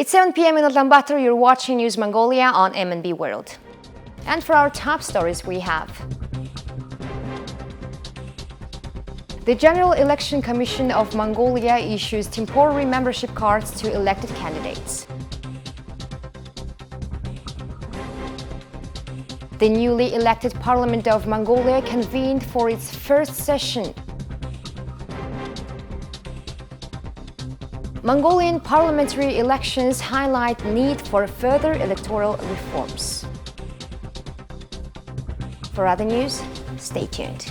It's 7 p.m. in Ulaanbaatar. You're watching News Mongolia on MNB World. And for our top stories we have: the General Election Commission of Mongolia issues temporary membership cards to elected candidates. The newly elected Parliament of Mongolia convened for its first session. Mongolian parliamentary elections highlight need for further electoral reforms. For other news, stay tuned.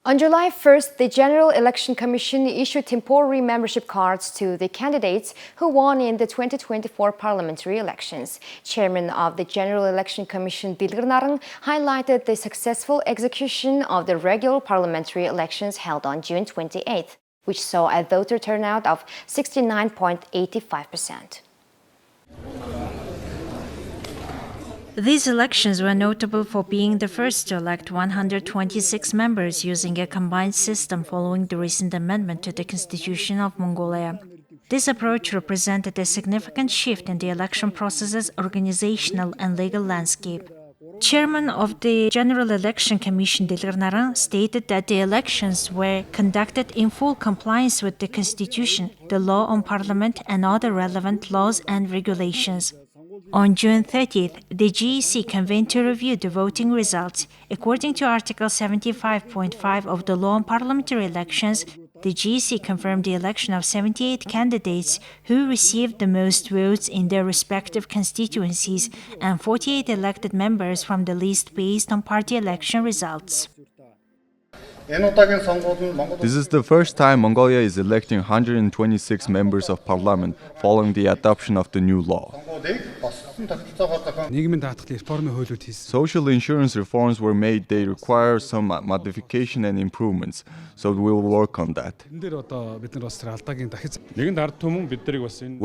On July 1st, the General Election Commission issued temporary membership cards to the candidates who won in the 2024 parliamentary elections. Chairman of the General Election Commission, Bilgirnarang, highlighted the successful execution of the regular parliamentary elections held on June 28th, which saw a voter turnout of 69.85%. These elections were notable for being the first to elect 126 members using a combined system following the recent amendment to the Constitution of Mongolia. This approach represented a significant shift in the election process's organizational and legal landscape. Chairman of the General Election Commission, Bilgirnarang, stated that the elections were conducted in full compliance with the Constitution, the law on Parliament, and other relevant laws and regulations. On June 30th, the GEC convened to review the voting results. According to Article 75.5 of the Law on Parliamentary Elections, the GEC confirmed the election of 78 candidates who received the most votes in their respective constituencies and 48 elected members from the list based on party election results. This is the first time Mongolia is electing 126 members of parliament following the adoption of the new law. Social insurance reforms were made. They require some modification and improvements, so we will work on that. We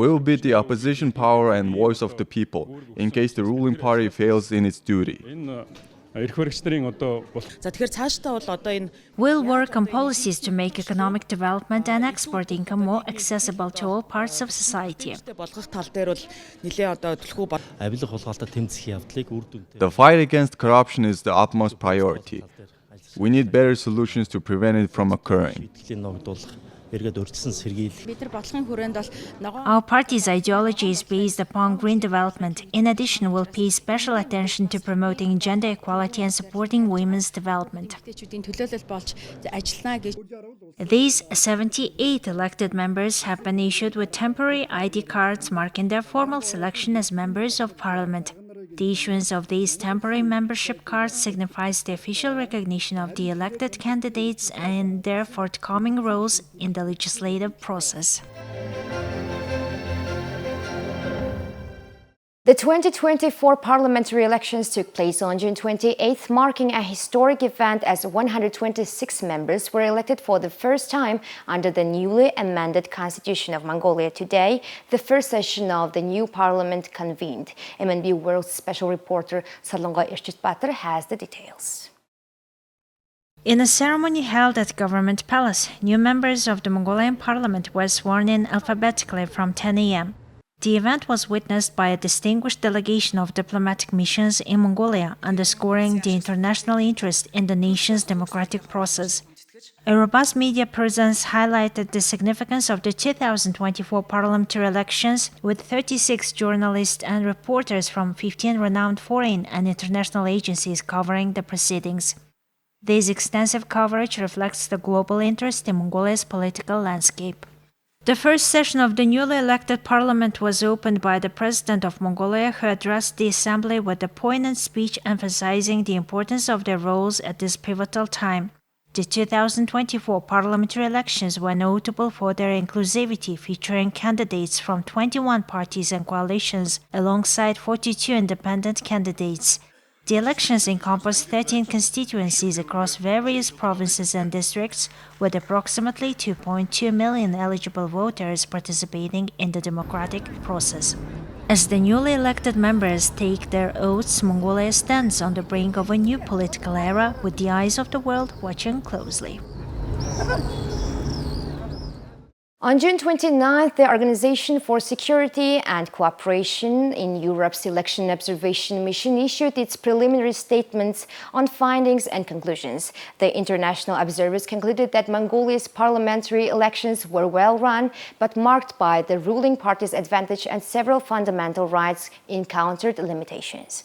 will be the opposition power and voice of the people in case the ruling party fails in its duty. We'll work on policies to make economic development and export income more accessible to all parts of society. The fight against corruption is the utmost priority. We need better solutions to prevent it from occurring. Our party's ideology is based upon green development. In addition, we'll pay special attention to promoting gender equality and supporting women's development. These 78 elected members have been issued with temporary ID cards marking their formal selection as members of parliament. The issuance of these temporary membership cards signifies the official recognition of the elected candidates and their forthcoming roles in the legislative process. The 2024 parliamentary elections took place on June 28th, marking a historic event as 126 members were elected for the first time under the newly amended Constitution of Mongolia. Today, the first session of the new parliament convened. MNB World special reporter Salonga Irchitbatar has the details. In a ceremony held at Government Palace, new members of the Mongolian parliament were sworn in alphabetically from 10 a.m. The event was witnessed by a distinguished delegation of diplomatic missions in Mongolia, underscoring the international interest in the nation's democratic process. A robust media presence highlighted the significance of the 2024 parliamentary elections, with 36 journalists and reporters from 15 renowned foreign and international agencies covering the proceedings. This extensive coverage reflects the global interest in Mongolia's political landscape. The first session of the newly elected parliament was opened by the President of Mongolia, who addressed the assembly with a poignant speech emphasizing the importance of their roles at this pivotal time. The 2024 parliamentary elections were notable for their inclusivity, featuring candidates from 21 parties and coalitions alongside 42 independent candidates. The elections encompass 13 constituencies across various provinces and districts, with approximately 2.2 million eligible voters participating in the democratic process. As the newly elected members take their oaths, Mongolia stands on the brink of a new political era with the eyes of the world watching closely. On June 29th, the Organization for Security and Cooperation in Europe's Election Observation Mission issued its preliminary statements on findings and conclusions. The international observers concluded that Mongolia's parliamentary elections were well run, but marked by the ruling party's advantage, and several fundamental rights encountered limitations.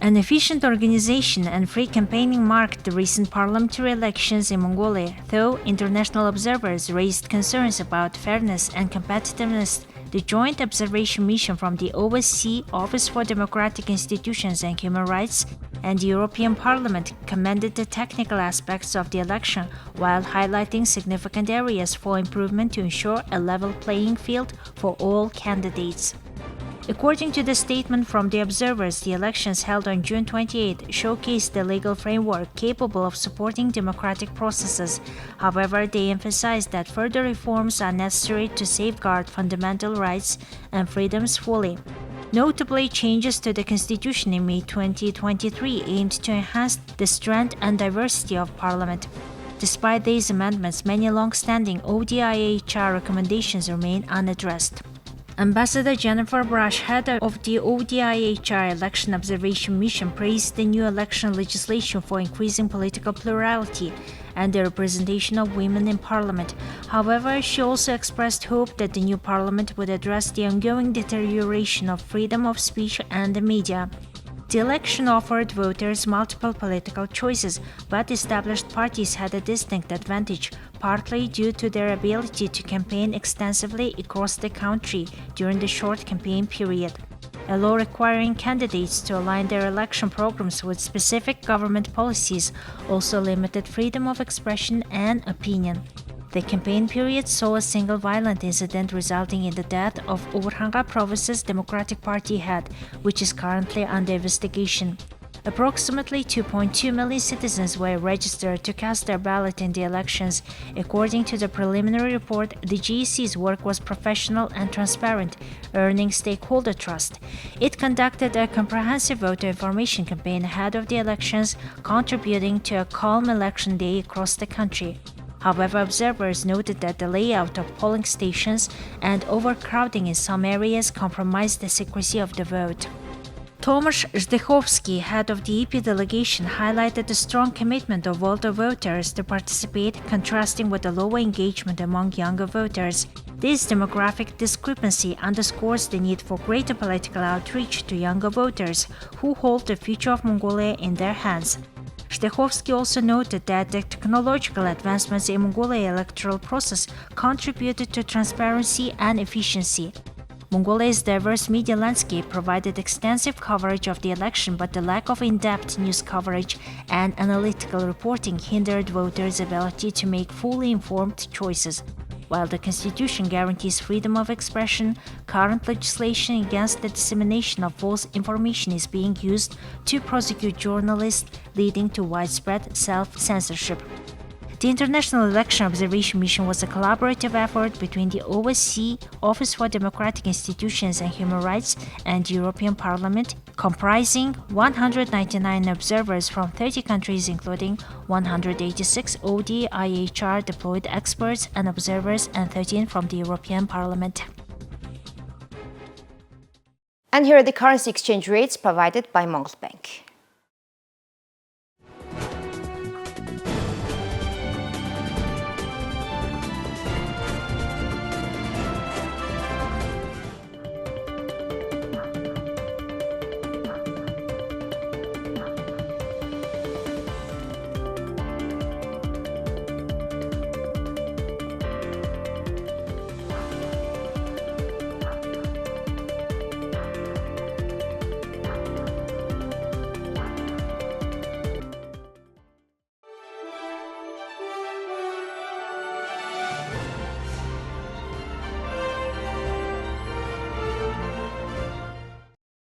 An efficient organization and free campaigning marked the recent parliamentary elections in Mongolia, though international observers raised concerns about fairness and competitiveness. The joint observation mission from the OSCE Office for Democratic Institutions and Human Rights and the European Parliament commended the technical aspects of the election while highlighting significant areas for improvement to ensure a level playing field for all candidates. According to the statement from the observers, the elections held on June 28 showcased the legal framework capable of supporting democratic processes. However, they emphasized that further reforms are necessary to safeguard fundamental rights and freedoms fully. Notably, changes to the Constitution in May 2023 aimed to enhance the strength and diversity of Parliament. Despite these amendments, many long-standing ODIHR recommendations remain unaddressed. Ambassador Jennifer Brush, head of the ODIHR Election Observation Mission, praised the new election legislation for increasing political plurality and the representation of women in parliament. However, she also expressed hope that the new parliament would address the ongoing deterioration of freedom of speech and the media. The election offered voters multiple political choices, but established parties had a distinct advantage, partly due to their ability to campaign extensively across the country during the short campaign period. A law requiring candidates to align their election programs with specific government policies also limited freedom of expression and opinion. The campaign period saw a single violent incident resulting in the death of Orhanga Province's Democratic Party head, which is currently under investigation. Approximately 2.2 million citizens were registered to cast their ballot in the elections. According to the preliminary report, the GEC's work was professional and transparent, earning stakeholder trust. It conducted a comprehensive voter information campaign ahead of the elections, contributing to a calm election day across the country. However, observers noted that the layout of polling stations and overcrowding in some areas compromised the secrecy of the vote. Tomasz Zdechovsky, head of the EP delegation, highlighted the strong commitment of older voters to participate, contrasting with the lower engagement among younger voters. This demographic discrepancy underscores the need for greater political outreach to younger voters who hold the future of Mongolia in their hands. Zdechovsky also noted that the technological advancements in Mongolia's electoral process contributed to transparency and efficiency. Mongolia's diverse media landscape provided extensive coverage of the election, but the lack of in-depth news coverage and analytical reporting hindered voters' ability to make fully informed choices. While the Constitution guarantees freedom of expression, current legislation against the dissemination of false information is being used to prosecute journalists, leading to widespread self-censorship. The International Election Observation Mission was a collaborative effort between the OSCE, Office for Democratic Institutions and Human Rights, and the European Parliament, comprising 199 observers from 30 countries, including 186 ODIHR deployed experts and observers and 13 from the European Parliament. And here are the currency exchange rates provided by Mongol Bank.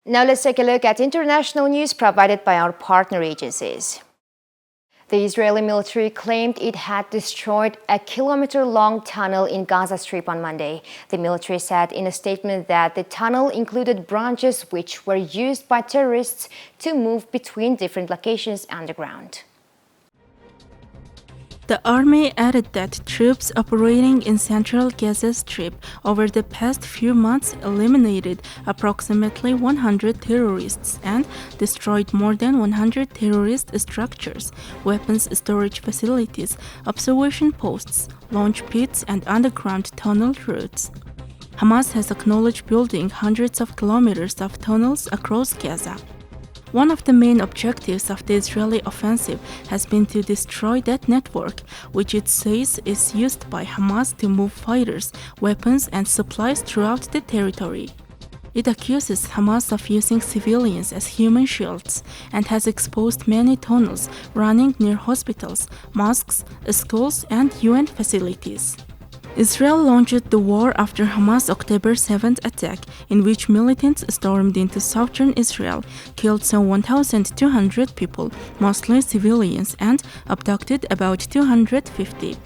Now let's take a look at international news provided by our partner agencies. The Israeli military claimed it had destroyed a kilometer-long tunnel in Gaza Strip on Monday. The military said in a statement that the tunnel included branches which were used by terrorists to move between different locations underground. The army added that troops operating in central Gaza Strip over the past few months eliminated approximately 100 terrorists and destroyed more than 100 terrorist structures, weapons storage facilities, observation posts, launch pits, and underground tunnel routes. Hamas has acknowledged building hundreds of kilometers of tunnels across Gaza. One of the main objectives of the Israeli offensive has been to destroy that network, which it says is used by Hamas to move fighters, weapons, and supplies throughout the territory. It accuses Hamas of using civilians as human shields and has exposed many tunnels running near hospitals, mosques, schools, and UN facilities. Israel launched the war after Hamas' October 7th attack, in which militants stormed into southern Israel, killed some 1,200 people, mostly civilians, and abducted about 250.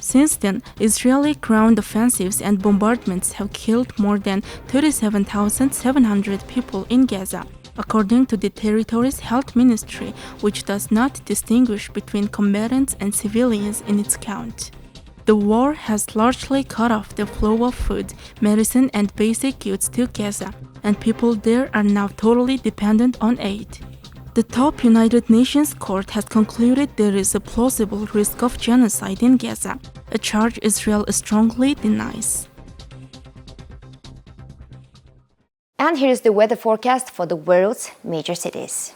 Since then, Israeli ground offensives and bombardments have killed more than 37,700 people in Gaza, according to the territory's health ministry, which does not distinguish between combatants and civilians in its count. The war has largely cut off the flow of food, medicine, and basic goods to Gaza, and people there are now totally dependent on aid. The top United Nations court has concluded there is a plausible risk of genocide in Gaza, a charge Israel strongly denies. And here's the weather forecast for the world's major cities.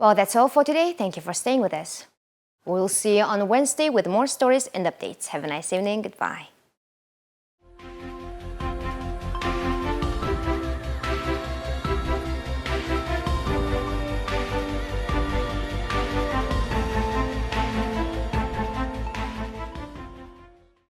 Well, that's all for today. Thank you for staying with us. We'll see you on Wednesday with more stories and updates. Have a nice evening. Goodbye.